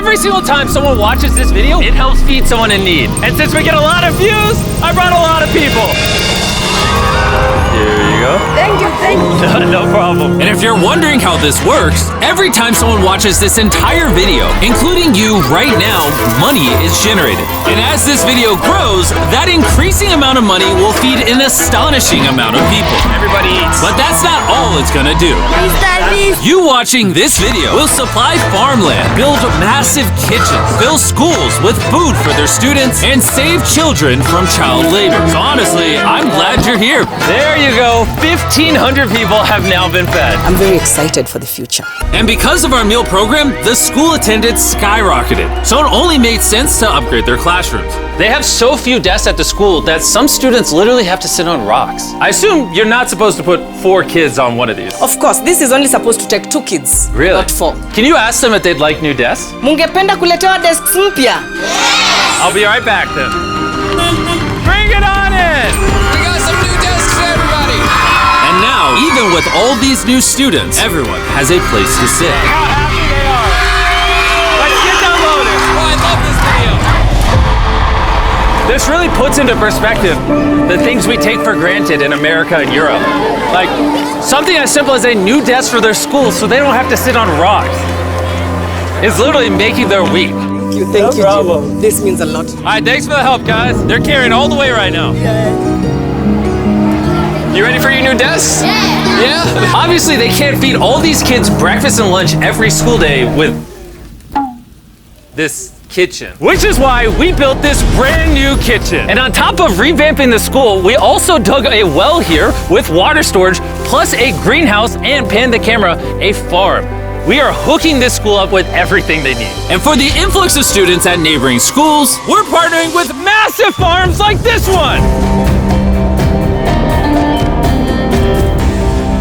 every single time someone watches this video, it helps feed someone in need. And since we get a lot of views, I brought a lot of people. Here you go. Thank you. No problem. And if you're wondering how this works, every time someone watches this entire video, including you right now, money is generated. And as this video grows, that increasing amount of money will feed an astonishing amount of people. Everybody eats. But that's not all it's gonna do. You watching this video will supply farmland, build massive kitchens, fill schools with food for their students, and save children from child labor. So honestly, I'm glad you're here. There you go. 1,500 people have now been fed. I'm very excited for the future. And because of our meal program, the school attendance skyrocketed. So it only made sense to upgrade their classrooms. They have so few desks at the school that some students literally have to sit on rocks. I assume you're not supposed to put 4 kids on one of these. Of course, this is only supposed to take 2 kids. Really? Not 4. Can you ask them if they'd like new desks? Mungependa kuletewa desks mpya? I'll be right back then. Bring it on in! We got some new desks for everybody. And now, even with all these new students, everyone has a place to sit. How happy they are. Let's get downloaded. Oh, I love this video. This really puts into perspective the things we take for granted in America and Europe. Like something as simple as a new desk for their school so they don't have to sit on rocks. It's literally making their week. Thank you, Jim. This means a lot. All right, thanks for the help, guys. They're carrying all the way right now. You ready for your new desks? Yeah. Obviously, they can't feed all these kids breakfast and lunch every school day with this kitchen, which is why we built this brand new kitchen. And on top of revamping the school, we also dug a well here with water storage, plus a greenhouse, and panned the camera, a farm. We are hooking this school up with everything they need. And for the influx of students at neighboring schools, We're partnering with massive farms like this one.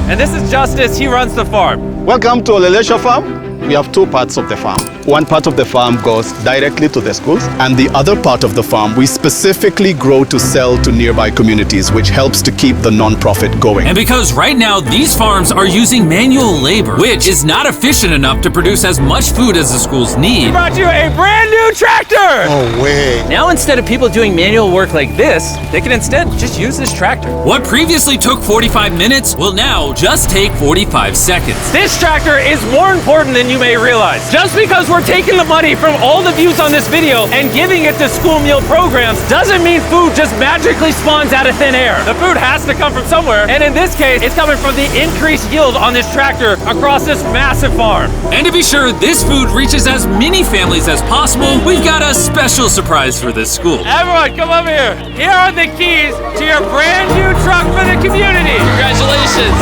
And this is Justice, he runs the farm. Welcome to Olelesha Farm. We have 2 parts of the farm. One part of the farm goes directly to the schools, and the other part of the farm we specifically grow to sell to nearby communities, which helps to keep the non-profit going. and because right now these farms are using manual labor, which is not efficient enough to produce as much food as the schools need, Brought you a brand new tractor. No way. Now instead of people doing manual work like this, they can instead just use this tractor. what previously took 45 minutes will now just take 45 seconds. This tractor is more important than you may realize. Just because we're taking the money from all the views on this video and giving it to school meal programs doesn't mean food just magically spawns out of thin air. The food has to come from somewhere, and in this case, it's coming from the increased yield on this tractor across this massive farm. And to be sure this food reaches as many families as possible, we've got a special surprise for this school. Everyone, come over here. Here are the keys to your brand new truck for the community. Congratulations.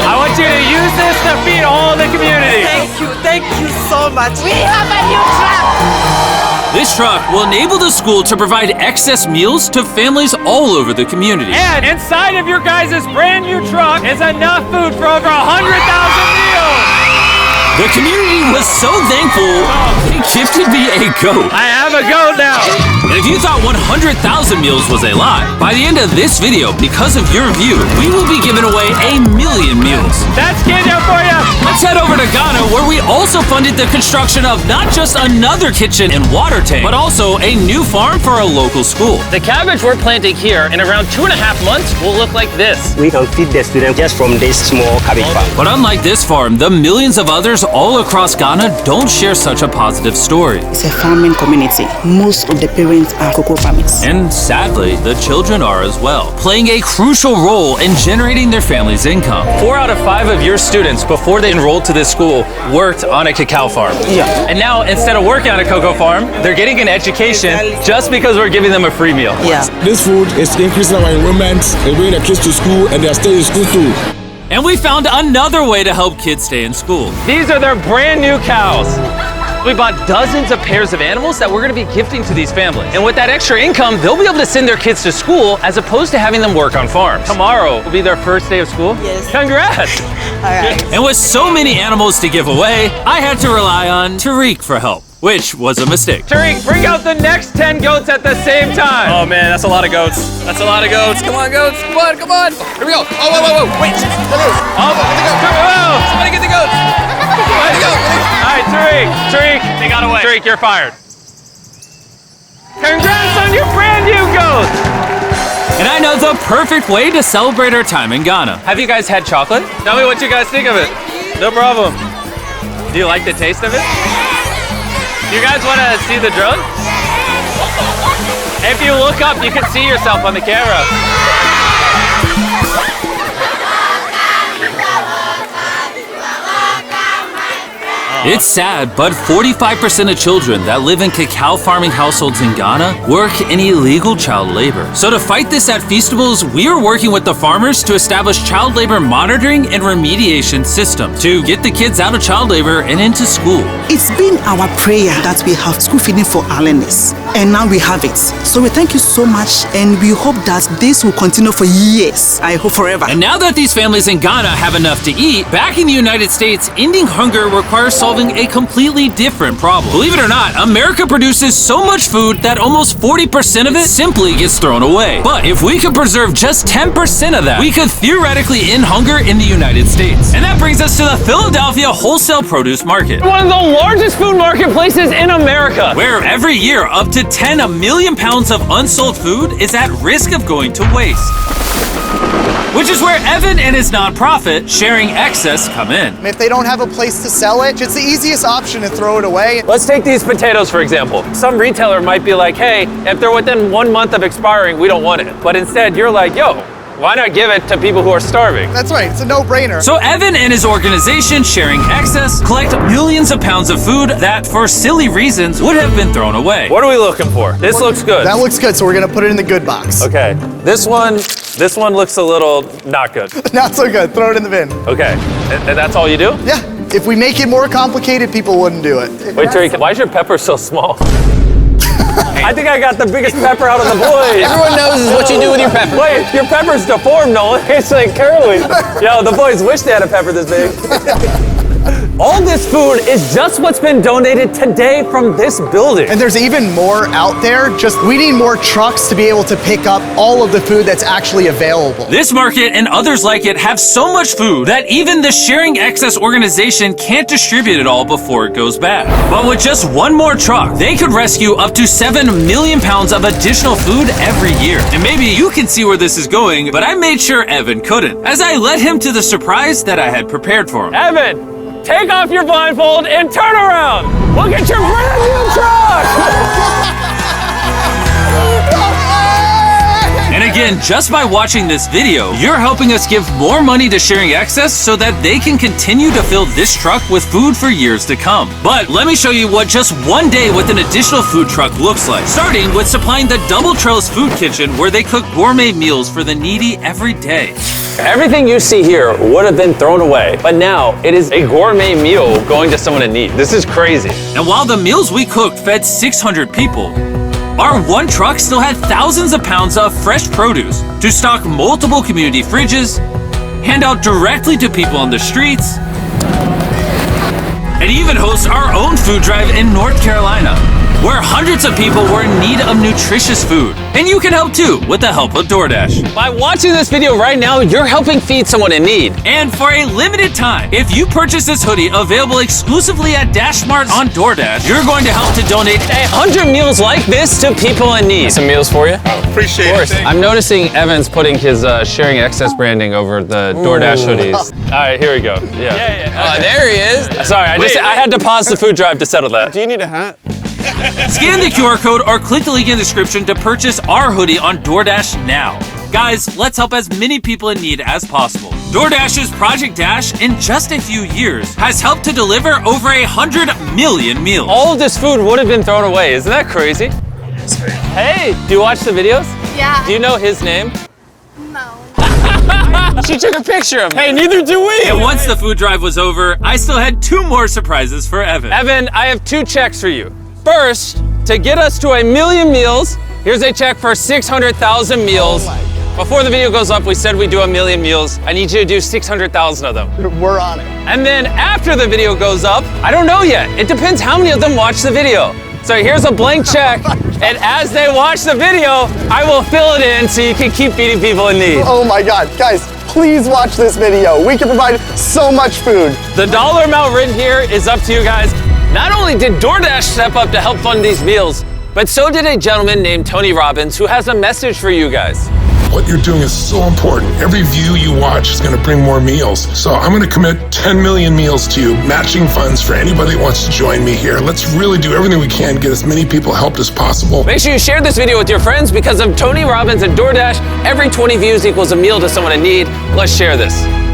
I want you to use this to feed all the community. Thank you so much. We have a new truck. This truck will enable the school to provide excess meals to families all over the community. And inside of your guys' brand new truck is enough food for over 100,000 meals. The community was so thankful, they gifted me a goat. I have a goat now. And if you thought 100,000 meals was a lot, by the end of this video, because of your view, we will be giving away 1,000,000 meals. That's Kenya for you. Let's head over to Ghana, where we also funded the construction of not just another kitchen and water tank, but also a new farm for a local school. The cabbage we're planting here in around 2.5 months will look like this. We can feed the students just from this small cabbage farm. But unlike this farm, the millions of others all across Ghana don't share such a positive story. It's a farming community. Most of the parents are cocoa farmers. And sadly, the children are as well, playing a crucial role in generating their family's income. 4 out of 5 of your students, before they enrolled to this school, worked on a cacao farm. Yeah. And now, instead of working on a cocoa farm, they're getting an education just because we're giving them a free meal. Yeah. This food is increasing our enrollment, they bring the kids to school, and they are staying in school too. And we found another way to help kids stay in school. These are their brand new cows. We bought dozens of pairs of animals that we're going to be gifting to these families. And with that extra income, they'll be able to send their kids to school as opposed to having them work on farms. Tomorrow will be their first day of school. Yes. Congrats. All right. And with so many animals to give away, I had to rely on Tariq for help, which was a mistake. Tariq, bring out the next 10 goats at the same time. Oh man, that's a lot of goats. That's a lot of goats. Come on, goats. Come on, come on. Here we go. Oh, whoa, whoa, whoa. Wait. Oh, Somebody get the goats. All right, Tariq, they got away. Tariq, you're fired. Congrats on your brand new goat! And I know the perfect way to celebrate our time in Ghana. Have you guys had chocolate? Tell me what you guys think of it. No problem. Do you like the taste of it? Do you guys want to see the drone? If you look up, you can see yourself on the camera. It's sad, but 45% of children that live in cacao farming households in Ghana work in illegal child labor. So to fight this at Feastables, we are working with the farmers to establish child labor monitoring and remediation systems to get the kids out of child labor and into school. It's been our prayer that we have school feeding for our learners, and now we have it. So we thank you so much, and we hope that this will continue for years. I hope forever. And now that these families in Ghana have enough to eat, back in the United States, ending hunger requires solving a completely different problem. Believe it or not, America produces so much food that almost 40% of it simply gets thrown away. But if we could preserve just 10% of that, we could theoretically end hunger in the United States. And that brings us to the Philadelphia wholesale produce market, One of the largest food marketplaces in America. where every year up to 10 million pounds of unsold food is at risk of going to waste. Which is where Evan and his nonprofit, Sharing Excess, come in. If they don't have a place to sell it, it's the easiest option to throw it away. Let's take these potatoes, for example. Some retailer might be like, hey, if they're within 1 month of expiring, we don't want it. But instead, you're like, yo, why not give it to people who are starving? That's right, it's a no-brainer. So Evan and his organization, Sharing Excess, collect millions of pounds of food that, for silly reasons, would have been thrown away. What are we looking for? This looks good. That looks good, so we're gonna put it in the good box. Okay, this one looks a little not good. Not so good, throw it in the bin. Okay, and that's all you do? Yeah, if we make it more complicated, people wouldn't do it. Wait, Tariq, why is your pepper so small? I think I got the biggest pepper out of the boys. Everyone knows what you do with your pepper. Wait, your pepper's deformed, Nolan. It's like curly. Yo, the boys wish they had a pepper this big. All this food is just what's been donated today from this building. And there's even more out there, just we need more trucks to be able to pick up all of the food that's actually available. This market and others like it have so much food that even the Sharing Excess organization can't distribute it all before it goes bad. But with just one more truck, they could rescue up to 7 million pounds of additional food every year. And maybe you can see where this is going, but I made sure Evan couldn't, as I led him to the surprise that I had prepared for him. Evan, take off your blindfold and turn around. Look at your brand new truck. And again, just by watching this video, you're helping us give more money to Sharing Excess so that they can continue to fill this truck with food for years to come. But let me show you what just one day with an additional food truck looks like. Starting with supplying the Double Trellis Food Kitchen, where they cook gourmet meals for the needy every day. Everything you see here would have been thrown away, but now it is a gourmet meal going to someone in need. This is crazy. And while the meals we cooked fed 600 people, our one truck still had thousands of pounds of fresh produce to stock multiple community fridges, hand out directly to people on the streets, and even host our own food drive in North Carolina, where hundreds of people were in need of nutritious food. And you can help too with the help of DoorDash. By watching this video right now, you're helping feed someone in need. And for a limited time, if you purchase this hoodie available exclusively at Dash Mart on DoorDash, you're going to help to donate 100 meals like this to people in need. Some meals for you? Appreciate it. I'm noticing Evan's putting his Sharing Excess branding over the DoorDash hoodies. All right, here we go. Yeah. There he is. Sorry, I had to pause the food drive to settle that. Do you need a hat? Scan the QR code or click the link in the description to purchase our hoodie on DoorDash now. Guys, let's help as many people in need as possible. DoorDash's Project Dash, in just a few years, has helped to deliver over 100 million meals. All of this food would have been thrown away. Isn't that crazy? Hey, do you watch the videos? Yeah. Do you know his name? No. She took a picture of him. Hey, neither do we. And once the food drive was over, I still had 2 more surprises for Evan. Evan, I have 2 checks for you. First, to get us to 1 million meals, here's a check for 600,000 meals. Before the video goes up, we said we'd do 1 million meals. I need you to do 600,000 of them. We're on it. And then after the video goes up, I don't know yet. It depends how many of them watch the video. So here's a blank check, and as they watch the video, I will fill it in so you can keep feeding people in need. Oh my God, guys, please watch this video. We can provide so much food. The dollar amount written here is up to you guys. Not only did DoorDash step up to help fund these meals, but so did a gentleman named Tony Robbins who has a message for you guys. What you're doing is so important. Every view you watch is going to bring more meals. So I'm going to commit 10 million meals to you, matching funds for anybody that wants to join me here. Let's really do everything we can to get as many people helped as possible. Make sure you share this video with your friends because of Tony Robbins and DoorDash. Every 20 views equals a meal to someone in need. Let's share this.